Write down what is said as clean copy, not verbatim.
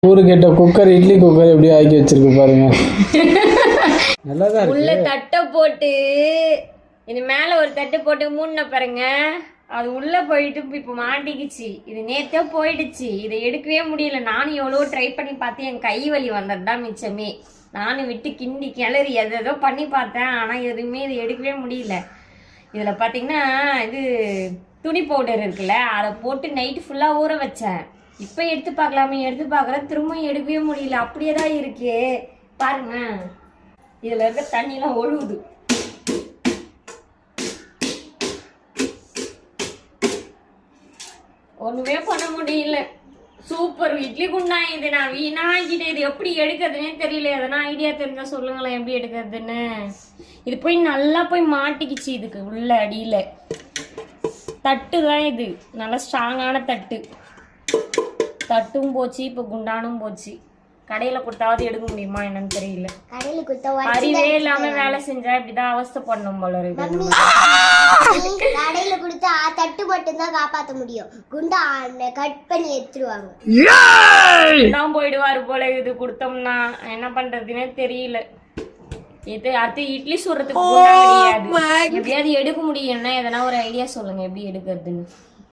ஊரு கேட்ட cooker idli cooker எப்படி ஆக்கி வச்சிருக்கு பாருங்க. நல்லாதான் உள்ள தட்டை போட்டு இது மேல ஒரு தட்டு போட்டு மூணு பாருங்க. அது உள்ள போயிட்டு இப்ப மாட்டிக்கிச்சு. இது நேத்தே போயிடுச்சு. இதை எடுக்கவே முடியல. நானும் எவ்வளவோ ட்ரை பண்ணி பார்த்தேன். என் கை வலி வந்ததுதான் மிச்சமே. நானும் விட்டு கிண்டி கிளறி எதோ பண்ணி பார்த்தேன். ஆனா எதுவுமே இது எடுக்கவே முடியல. இதுல பாத்தீங்கன்னா இது துணி பவுடர் இருக்குல்ல, அதை போட்டு நைட்டு ஃபுல்லா ஊற வச்சேன். இப்ப எடுத்து பார்க்கலாமே எடுத்து பார்க்கறேன், திரும்ப எடுக்கவே முடியல. அப்படியே தான் இருக்கே பாருங்க. இதுல இருக்க தண்ணிலாம் ஒழுகுது. ஒண்ணுமே பண்ண முடியல. சூப்பர் இட்லி குண்டா இது. நான் வீணாக்கிட்டேன். இது எப்படி எடுக்கிறதுனே தெரியல. எதனா ஐடியா தெரிஞ்சா சொல்லுங்களேன் எப்படி எடுக்கிறதுன்னு. இது போய் நல்லா போய் மாட்டிக்கிச்சு. இதுக்கு உள்ள அடியில தட்டு தான். இது நல்லா ஸ்ட்ராங்கான தட்டு. தட்டும் போச்சு, இப்ப குண்டானும் போச்சு. கடையில கொடுத்தாவது எடுக்க முடியுமா என்னன்னு தெரியல. அறிவே இல்லாம வேலை செஞ்சா இப்படிதான் அவஸ்தை பண்ணும் போல இருக்கு. கடையில கொடுத்தா தட்டு மட்டும் தான் காப்பாத்த முடியும். குண்டா கட் பண்ணி எடுத்துருவாங்க. தான் போயிடுவாரு போல. இது கொடுத்தோம்னா என்ன பண்றதுன்னே தெரியல. இது அடுத்து இட்லி சுடுறதுக்கு கிடையாது. எப்படியாவது எடுக்க முடியும்னா எதனா ஒரு ஐடியா சொல்லுங்க எப்படி எடுக்கிறதுன்னு.